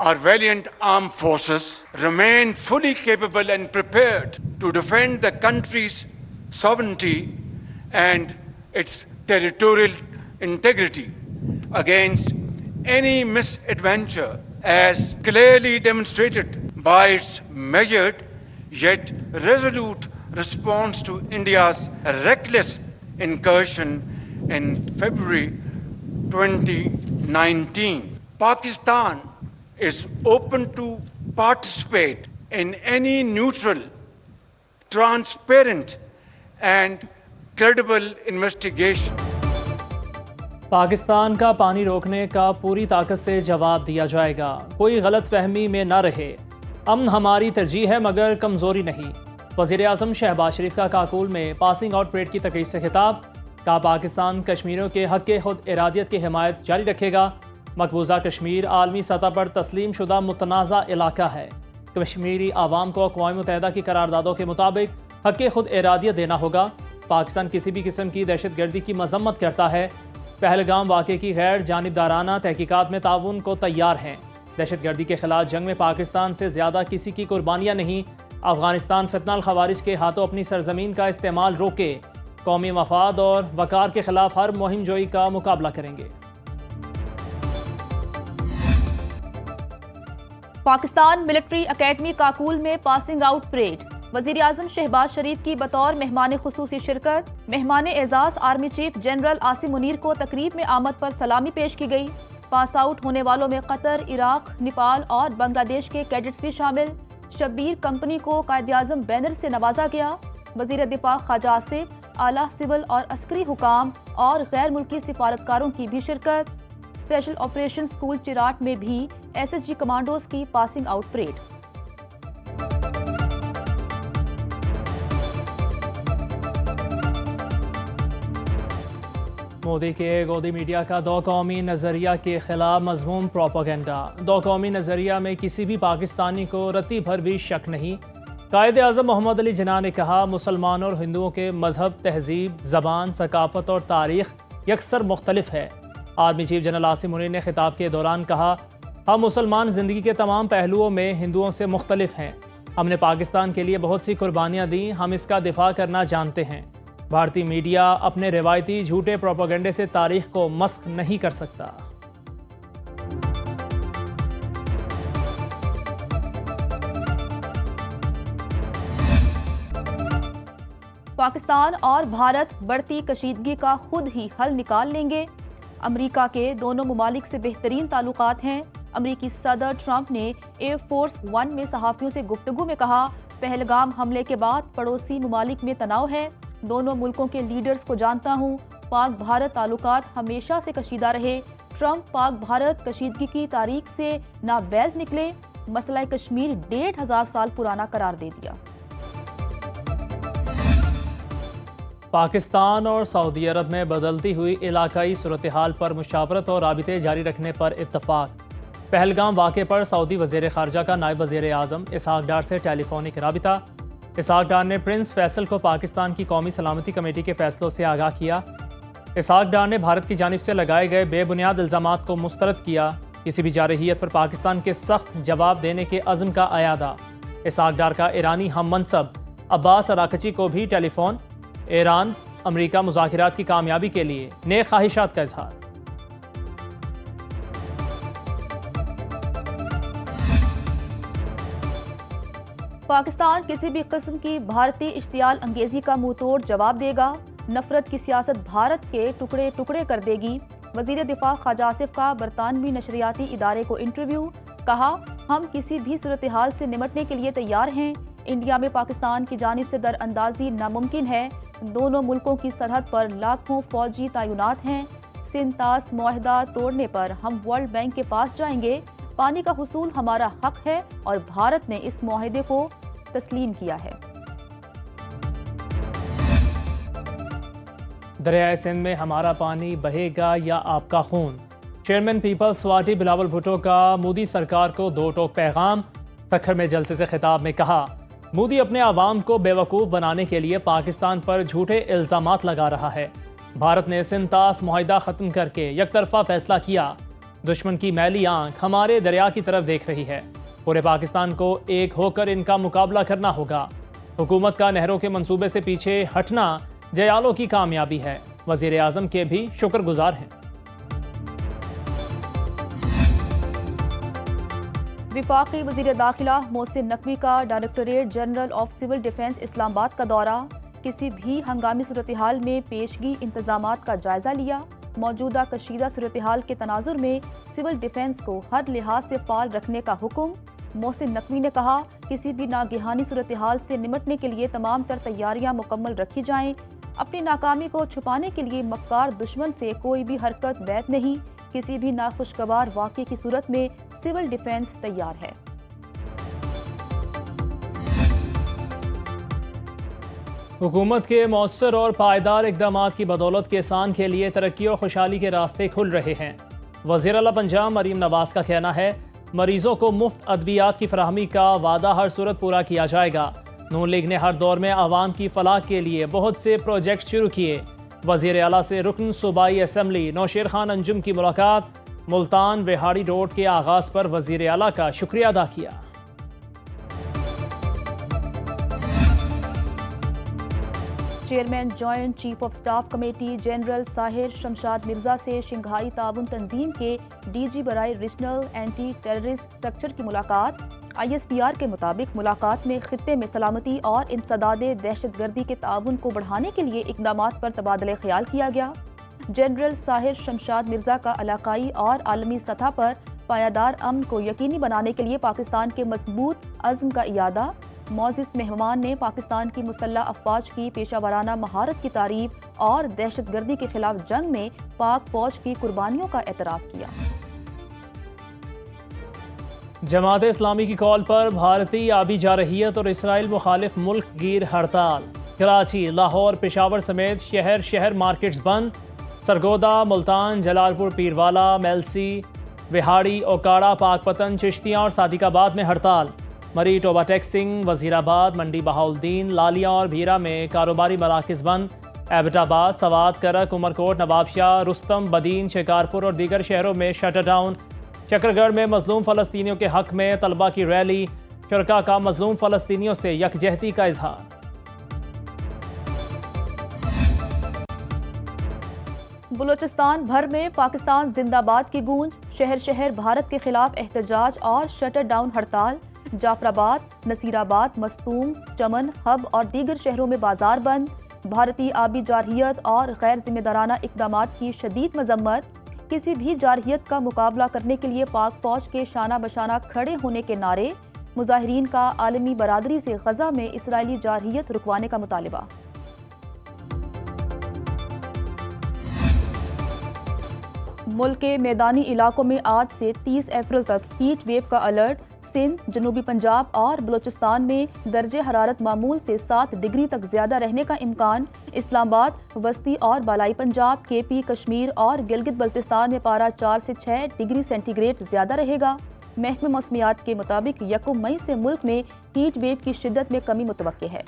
our valiant armed forces remain fully capable and prepared to defend the country's sovereignty and its territorial integrity against any misadventure, as clearly demonstrated by its measured yet resolute response to India's reckless incursion in February 2019. Pakistan is open to participate in any neutral, transparent and credible investigation. Pakistan کا پانی روکنے کا پوری طاقت سے جواب دیا جائے گا، کوئی غلط فہمی میں نہ رہے، امن ہماری ترجیح ہے مگر کمزوری نہیں۔ وزیر اعظم شہباز شریف کا کاکول میں پاسنگ آؤٹ پریڈ کی تقریب سے خطاب، کہا پاکستان کشمیریوں کے حق خود ارادیت کی حمایت جاری رکھے گا، مقبوضہ کشمیر عالمی سطح پر تسلیم شدہ متنازع علاقہ ہے، کشمیری عوام کو اقوام متحدہ کی قراردادوں کے مطابق حق خود ارادیت دینا ہوگا، پاکستان کسی بھی قسم کی دہشت گردی کی مذمت کرتا ہے، پہلگام واقعے کی غیر جانبدارانہ تحقیقات میں تعاون کو تیار ہیں، دہشت گردی کے خلاف جنگ میں پاکستان سے زیادہ کسی کی قربانیاں نہیں، افغانستان فتنہ الخوارج کے ہاتھوں اپنی سرزمین کا استعمال روکے، قومی مفاد اور وقار کے خلاف ہر مہم جوئی کا مقابلہ کریں گے۔ پاکستان ملٹری اکیڈمی کاکول میں پاسنگ آؤٹ پریڈ، وزیر اعظم شہباز شریف کی بطور مہمان خصوصی شرکت، مہمان اعزاز army chief general Asim Munir کو تقریب میں آمد پر سلامی پیش کی گئی۔ پاس آؤٹ ہونے والوں میں قطر، عراق، نیپال اور بنگلہ دیش کے کیڈٹس بھی شامل۔ شبیر کمپنی کو قائد اعظم بینر سے نوازا گیا۔ وزیر دفاع خواجہ آصف، اعلیٰ سول اور عسکری حکام اور غیر ملکی سفارتکاروں کی بھی شرکت۔ اسپیشل آپریشن اسکول چراٹ میں بھی ایس ایس جی کمانڈوز کی پاسنگ آؤٹ پریڈ۔ مودی کے گودی میڈیا کا دو قومی نظریہ کے خلاف مذموم پروپیگنڈا، دو قومی نظریہ میں کسی بھی پاکستانی کو رتی بھر بھی شک نہیں۔ قائد اعظم محمد علی جناح نے کہا مسلمانوں اور ہندوؤں کے مذہب، تہذیب، زبان، ثقافت اور تاریخ یکسر مختلف ہے۔ Army chief general Asim Munir نے خطاب کے دوران کہا ہم مسلمان زندگی کے تمام پہلوؤں میں ہندوؤں سے مختلف ہیں، ہم نے پاکستان کے لیے بہت سی قربانیاں دیں، ہم اس کا دفاع کرنا جانتے ہیں۔ بھارتی میڈیا اپنے روایتی جھوٹے پروپیگنڈے سے تاریخ کو مسخ نہیں کر سکتا۔ پاکستان اور بھارت بڑھتی کشیدگی کا خود ہی حل نکال لیں گے۔ امریکہ کے دونوں ممالک سے بہترین تعلقات ہیں۔ امریکی صدر ٹرمپ نے ایئر فورس ون میں صحافیوں سے گفتگو میں کہا پہلگام حملے کے بعد پڑوسی ممالک میں تناؤ ہے، دونوں ملکوں کے لیڈرز کو جانتا ہوں، پاک بھارت تعلقات ہمیشہ سے کشیدہ رہے۔ ٹرمپ پاک بھارت کشیدگی کی تاریخ سے نابیل نکلے، مسئلہ کشمیر 1500 سال پرانا قرار دے دیا۔ پاکستان اور سعودی عرب میں بدلتی ہوئی علاقائی صورتحال پر مشاورت اور رابطے جاری رکھنے پر اتفاق۔ پہلگام واقعے پر سعودی وزیر خارجہ کا نائب وزیر اعظم اسحاق ڈار سے ٹیلی فونک رابطہ۔ اسحاق ڈار نے پرنس فیصل کو پاکستان کی قومی سلامتی کمیٹی کے فیصلوں سے آگاہ کیا۔ اسحاق ڈار نے بھارت کی جانب سے لگائے گئے بے بنیاد الزامات کو مسترد کیا، کسی بھی جارحیت پر پاکستان کے سخت جواب دینے کے عزم کا اعادہ۔ اسحاق ڈار کا ایرانی ہم منصب عباس اراکچی کو بھی ٹیلی فون، ایران امریکہ مذاکرات کی کامیابی کے لیے نیک خواہشات کا اظہار۔ پاکستان کسی بھی قسم کی بھارتی اشتعال انگیزی کا منہ توڑ جواب دے گا، نفرت کی سیاست بھارت کے ٹکڑے ٹکڑے کر دے گی۔ وزیر دفاع خواجہ آصف کا برطانوی نشریاتی ادارے کو انٹرویو، کہا ہم کسی بھی صورتحال سے نمٹنے کے لیے تیار ہیں، انڈیا میں پاکستان کی جانب سے در اندازی ناممکن ہے، دونوں ملکوں کی سرحد پر لاکھوں فوجی تعینات ہیں، سنتاس معاہدہ توڑنے پر ہم ورلڈ بینک کے پاس جائیں گے، پانی کا حصول ہمارا حق ہے اور بھارت نے اس معاہدے کو تسلیم کیا ہے۔ دریائے سندھ میں ہمارا پانی بہے گا یا آپ کا خون، چیئرمین پیپلز پارٹی بلاول بھٹو کا مودی سرکار کو دو ٹوک پیغام۔ سکھر میں جلسے سے خطاب میں کہا مودی اپنے عوام کو بیوقوف بنانے کے لیے پاکستان پر جھوٹے الزامات لگا رہا ہے، بھارت نے سنتاس معاہدہ ختم کر کے یک طرفہ فیصلہ کیا، دشمن کی میلی آنکھ ہمارے دریا کی طرف دیکھ رہی ہے، پورے پاکستان کو ایک ہو کر ان کا مقابلہ کرنا ہوگا۔ حکومت کا نہروں کے منصوبے سے پیچھے ہٹنا جیالوں کی کامیابی ہے، وزیر اعظم کے بھی شکر گزار ہیں۔ وفاقی وزیر داخلہ محسن نقوی کا directorate general of civil defence Islamabad کا دورہ، کسی بھی ہنگامی صورتحال میں پیشگی انتظامات کا جائزہ لیا۔ موجودہ کشیدہ صورتحال کے تناظر میں سول ڈیفنس کو ہر لحاظ سے فعال رکھنے کا حکم۔ محسن نقوی نے کہا، کسی بھی ناگہانی صورتحال سے نمٹنے کے لیے تمام تر تیاریاں مکمل رکھی جائیں۔ اپنی ناکامی کو چھپانے کے لیے مکار دشمن سے کوئی بھی حرکت وید نہیں، کسی بھی ناخوشگوار واقعے کی صورت میں سول ڈیفنس تیار ہے۔ حکومت کے مؤثر اور پائیدار اقدامات کی بدولت کسان کے لیے ترقی اور خوشحالی کے راستے کھل رہے ہیں۔ وزیر اعلیٰ پنجاب مریم نواز کا کہنا ہے، مریضوں کو مفت ادویات کی فراہمی کا وعدہ ہر صورت پورا کیا جائے گا۔ نون لیگ نے ہر دور میں عوام کی فلاح کے لیے بہت سے پروجیکٹ شروع کیے۔ وزیر اعلیٰ سے رکن صوبائی اسمبلی نوشیر خان انجم کی ملاقات، ملتان وہاڑی روڈ کے آغاز پر وزیر اعلیٰ کا شکریہ ادا کیا۔ Chairman joint chief of staff committee general Sahir Shamshad Mirza سے شنگھائی تعاون تنظیم کے ڈی جی برائے ریجنل اینٹی ٹیررسٹ اسٹرکچر کی ملاقات۔ آئی ایس پی آر کے مطابق ملاقات میں خطے میں سلامتی اور انسداد دہشت گردی کے تعاون کو بڑھانے کے لیے اقدامات پر تبادلہ خیال کیا گیا۔ جنرل ساحر شمشاد مرزا کا علاقائی اور عالمی سطح پر پائیدار امن کو یقینی بنانے کے لیے پاکستان کے مضبوط عزم کا اعادہ۔ معزز مہمان نے پاکستان کی مسلح افواج کی پیشہ ورانہ مہارت کی تعریف اور دہشت گردی کے خلاف جنگ میں پاک فوج کی قربانیوں کا اعتراف کیا۔ جماعت اسلامی کی کال پر بھارتی آبی جارحیت اور اسرائیل مخالف ملک گیر ہڑتال۔ کراچی، لاہور، پشاور سمیت شہر مارکیٹس بند۔ سرگودا، ملتان، جلال پور، پیروالا، میلسی، وہاڑی، اوکاڑا، پاک پتن، چشتیاں اور صادق آباد میں ہڑتال۔ مری، ٹوبہ ٹیکسنگ، وزیر آباد، منڈی بہاؤالدین، لالیاں اور بھیرا میں کاروباری مراکز بند۔ ایبٹ آباد، سوات، کرک، عمرکوٹ، نواب شاہ، رستم، بدین، شکارپور اور دیگر شہروں میں شٹر ڈاؤن۔ چکر گڑھ میں مظلوم فلسطینیوں کے حق میں طلبہ کی ریلی، شرکاء کا مظلوم فلسطینیوں سے یکجہتی کا اظہار۔ بلوچستان بھر میں پاکستان زندہ باد کی گونج، شہر بھارت کے خلاف احتجاج اور شٹر ڈاؤن ہڑتال۔ جعفر آباد، نصیر آباد، مستونگ، چمن، ہب اور دیگر شہروں میں بازار بند۔ بھارتی آبی جارحیت اور غیر ذمہ دارانہ اقدامات کی شدید مذمت۔ کسی بھی جارحیت کا مقابلہ کرنے کے لیے پاک فوج کے شانہ بشانہ کھڑے ہونے کے نعرے۔ مظاہرین کا عالمی برادری سے غزہ میں اسرائیلی جارحیت رکوانے کا مطالبہ۔ ملک کے میدانی علاقوں میں آج سے 30 اپریل تک ہیٹ ویو کا الرٹ۔ سندھ، جنوبی پنجاب اور بلوچستان میں درجہ حرارت معمول سے 7 ڈگری تک زیادہ رہنے کا امکان۔ اسلام آباد، وسطی اور بالائی پنجاب، کے پی، کشمیر اور گلگت بلتستان میں پارہ 4 سے 6 ڈگری سینٹی گریڈ زیادہ رہے گا۔ محکمہ موسمیات کے مطابق 1 مئی سے ملک میں ہیٹ ویو کی شدت میں کمی متوقع ہے۔